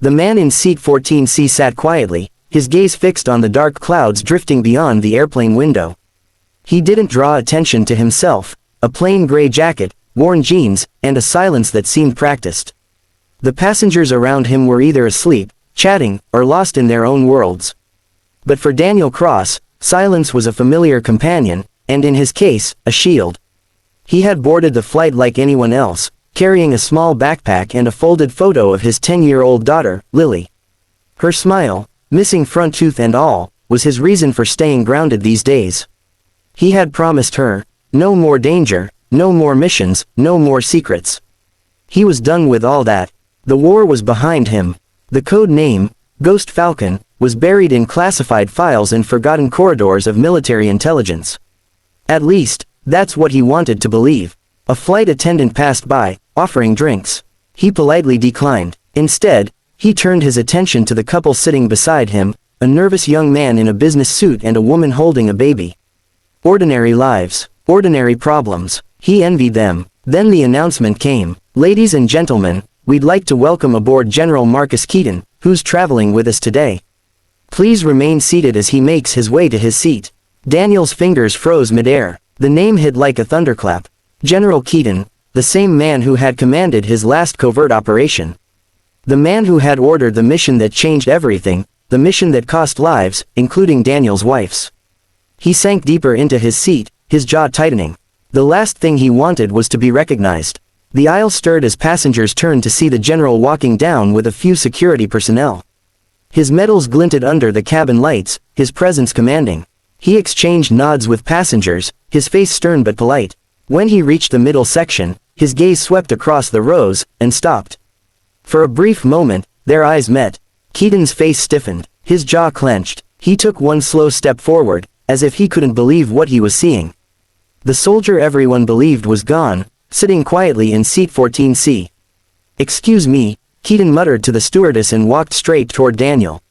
The man in seat 14C sat quietly, his gaze fixed on the dark clouds drifting beyond the airplane window. He didn't draw attention to himself, a plain gray jacket, worn jeans, and a silence that seemed practiced. The passengers around him were either asleep, chatting, or lost in their own worlds. But for Daniel Cross, silence was a familiar companion, and in his case, a shield. He had boarded the flight like anyone else, carrying a small backpack and a folded photo of his 10-year-old daughter, Lily. Her smile, missing front tooth and all, was his reason for staying grounded these days. He had promised her, no more danger, no more missions, no more secrets. He was done with all that. The war was behind him. The code name, Ghost Falcon, was buried in classified files and forgotten corridors of military intelligence. At least, that's what he wanted to believe. A flight attendant passed by, offering drinks. He politely declined. Instead, he turned his attention to the couple sitting beside him, a nervous young man in a business suit and a woman holding a baby. Ordinary lives, ordinary problems. He envied them. Then the announcement came. Ladies and gentlemen, we'd like to welcome aboard General Marcus Keaton, who's traveling with us today. Please remain seated as he makes his way to his seat. Daniel's fingers froze midair. The name hit like a thunderclap. General Keaton, the same man who had commanded his last covert operation. The man who had ordered the mission that changed everything, the mission that cost lives, including Daniel's wife's. He sank deeper into his seat, his jaw tightening. The last thing he wanted was to be recognized. The aisle stirred as passengers turned to see the general walking down with a few security personnel. His medals glinted under the cabin lights, his presence commanding. He exchanged nods with passengers, his face stern but polite. When he reached the middle section, his gaze swept across the rows, and stopped. For a brief moment, their eyes met. Keaton's face stiffened, his jaw clenched. He took one slow step forward, as if he couldn't believe what he was seeing. The soldier everyone believed was gone, sitting quietly in seat 14C. "Excuse me," Keaton muttered to the stewardess and walked straight toward Daniel.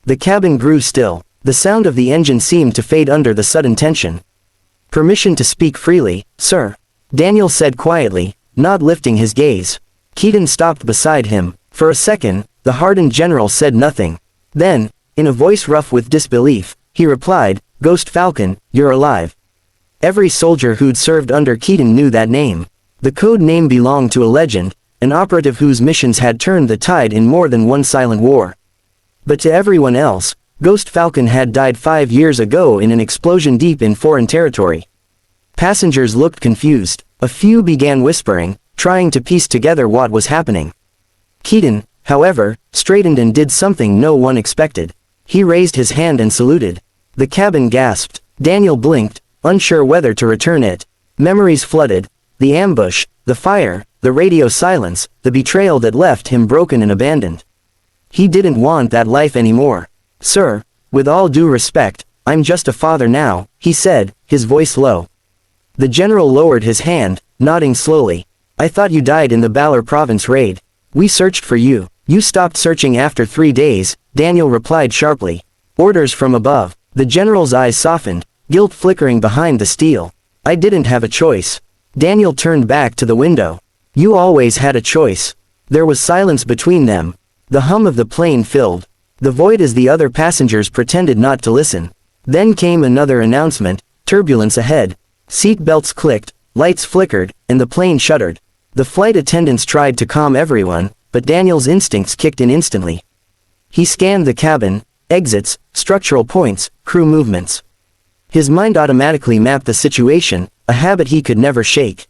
The cabin grew still. The sound of the engine seemed to fade under the sudden tension. "Permission to speak freely, sir," Daniel said quietly, not lifting his gaze. Keaton stopped beside him. For a second, the hardened general said nothing. Then, in a voice rough with disbelief, he replied, "Ghost Falcon, you're alive." Every soldier who'd served under Keaton knew that name. The code name belonged to a legend, an operative whose missions had turned the tide in more than one silent war. But to everyone else, Ghost Falcon had died 5 years ago in an explosion deep in foreign territory. Passengers looked confused. A few began whispering, trying to piece together what was happening. Keaton, however, straightened and did something no one expected. He raised his hand and saluted. The cabin gasped. Daniel blinked, unsure whether to return it. Memories flooded. The ambush, the fire, the radio silence, the betrayal that left him broken and abandoned. He didn't want that life anymore. "Sir, with all due respect, I'm just a father now," he said, his voice low. The general lowered his hand, nodding slowly. "I thought you died in the Balor province raid. We searched for you." "You stopped searching after 3 days, Daniel replied sharply. "Orders from above." The general's eyes softened, guilt flickering behind the steel. "I didn't have a choice." Daniel turned back to the window. "You always had a choice." There was silence between them. The hum of the plane filled the void as the other passengers pretended not to listen. Then came another announcement, turbulence ahead. Seat belts clicked, lights flickered, and the plane shuddered. The flight attendants tried to calm everyone, but Daniel's instincts kicked in instantly. He scanned the cabin, exits, structural points, crew movements. His mind automatically mapped the situation, a habit he could never shake.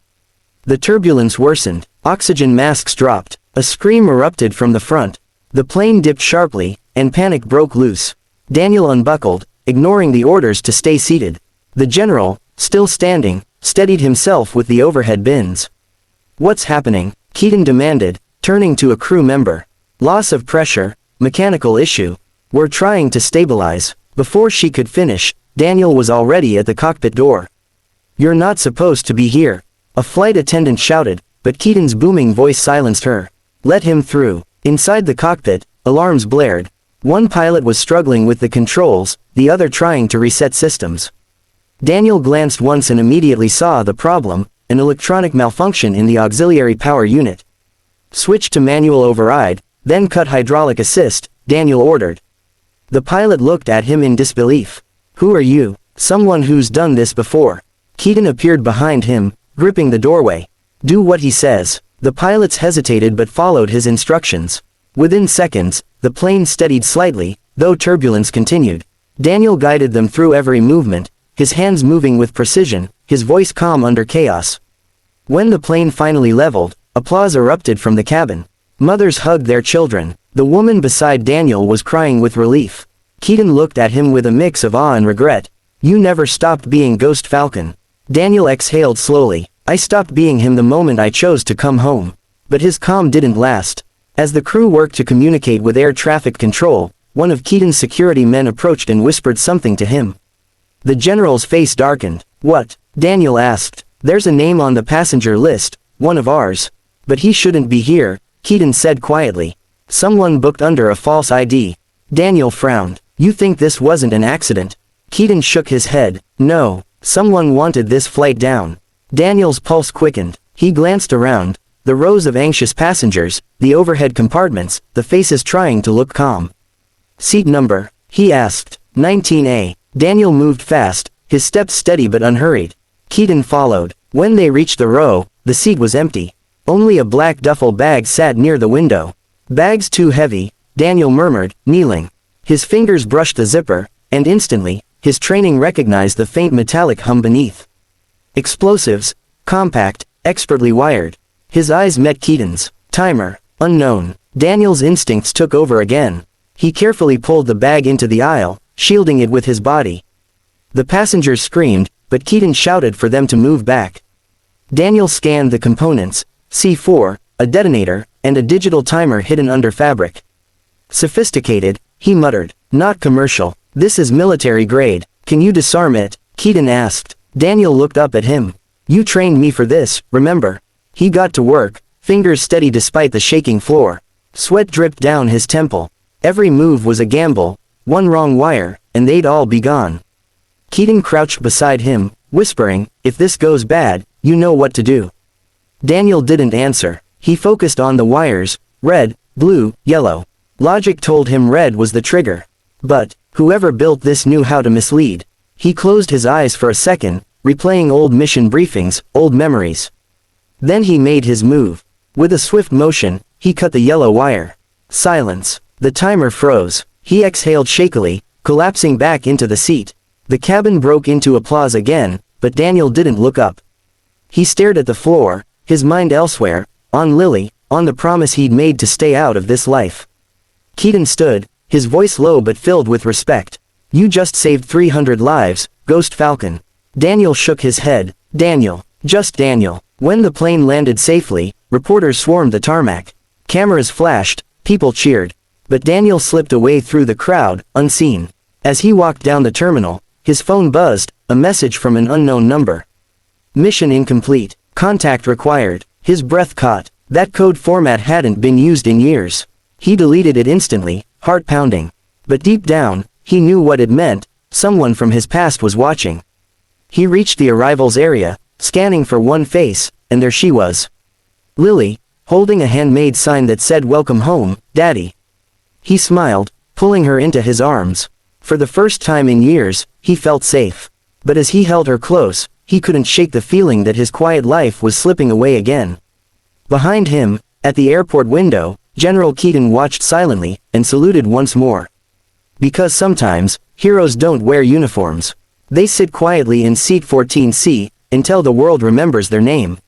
The turbulence worsened, oxygen masks dropped, a scream erupted from the front. The plane dipped sharply, and panic broke loose. Daniel unbuckled, ignoring the orders to stay seated. The general, still standing, steadied himself with the overhead bins. "What's happening?" Keaton demanded, turning to a crew member. "Loss of pressure, mechanical issue. We're trying to stabilize." Before she could finish, Daniel was already at the cockpit door. "You're not supposed to be here," a flight attendant shouted, but Keaton's booming voice silenced her. "Let him through." Inside the cockpit, alarms blared. One pilot was struggling with the controls, the other trying to reset systems. Daniel glanced once and immediately saw the problem, an electronic malfunction in the auxiliary power unit. "Switch to manual override," Then cut hydraulic assist, Daniel ordered. The pilot looked at him in disbelief. Who are you? Someone who's done this before. Keaton appeared behind him, gripping the doorway. Do what he says. The pilots hesitated but followed his instructions. Within seconds, the plane steadied slightly, though turbulence continued. Daniel guided them through every movement, his hands moving with precision, his voice calm under chaos. When the plane finally leveled, applause erupted from the cabin. Mothers hugged their children. The woman beside Daniel was crying with relief. Keaton looked at him with a mix of awe and regret. You never stopped being Ghost Falcon. Daniel exhaled slowly. I stopped being him the moment I chose to come home. But his calm didn't last. As the crew worked to communicate with air traffic control, one of Keaton's security men approached and whispered something to him. The general's face darkened. What? Daniel asked. There's a name on the passenger list, one of ours. But he shouldn't be here, Keaton said quietly. Someone booked under a false ID. Daniel frowned. You think this wasn't an accident? Keaton shook his head. No, someone wanted this flight down. Daniel's pulse quickened. He glanced around. The rows of anxious passengers, the overhead compartments, the faces trying to look calm. Seat number? He asked. 19A. Daniel moved fast, his steps steady but unhurried. Keaton followed. When they reached the row, the seat was empty. Only a black duffel bag sat near the window. Bag's too heavy, Daniel murmured, kneeling. His fingers brushed the zipper, and instantly, his training recognized the faint metallic hum beneath. Explosives, compact, expertly wired. His eyes met Keaton's. Timer, unknown. Daniel's instincts took over again. He carefully pulled the bag into the aisle, shielding it with his body. The passengers screamed, but Keaton shouted for them to move back. Daniel scanned the components, C4, a detonator, and a digital timer hidden under fabric. Sophisticated, he muttered. Not commercial. This is military grade. Can you disarm it? Keaton asked. Daniel looked up at him. You trained me for this, remember? He got to work, fingers steady despite the shaking floor. Sweat dripped down his temple. Every move was a gamble, one wrong wire, and they'd all be gone. Keaton crouched beside him, whispering, if this goes bad, you know what to do. Daniel didn't answer. He focused on the wires, red, blue, yellow. Logic told him red was the trigger. But, whoever built this knew how to mislead. He closed his eyes for a second, replaying old mission briefings, old memories. Then he made his move. With a swift motion, he cut the yellow wire. Silence. The timer froze. He exhaled shakily, collapsing back into the seat. The cabin broke into applause again, but Daniel didn't look up. He stared at the floor, his mind elsewhere, on Lily, on the promise he'd made to stay out of this life. Keaton stood, his voice low but filled with respect. You just saved 300 lives, Ghost Falcon. Daniel shook his head. Daniel. Just Daniel. When the plane landed safely, reporters swarmed the tarmac. Cameras flashed, people cheered. But Daniel slipped away through the crowd, unseen. As he walked down the terminal, his phone buzzed, a message from an unknown number. Mission incomplete. Contact required. His breath caught. That code format hadn't been used in years. He deleted it instantly, heart pounding. But deep down, he knew what it meant. Someone from his past was watching. He reached the arrivals area, scanning for one face, and there she was. Lily, holding a handmade sign that said welcome home, Daddy. He smiled, pulling her into his arms. For the first time in years, he felt safe. But as he held her close, he couldn't shake the feeling that his quiet life was slipping away again. Behind him, at the airport window, General Keaton watched silently, and saluted once more. Because sometimes, heroes don't wear uniforms. They sit quietly in seat 14C, until the world remembers their name.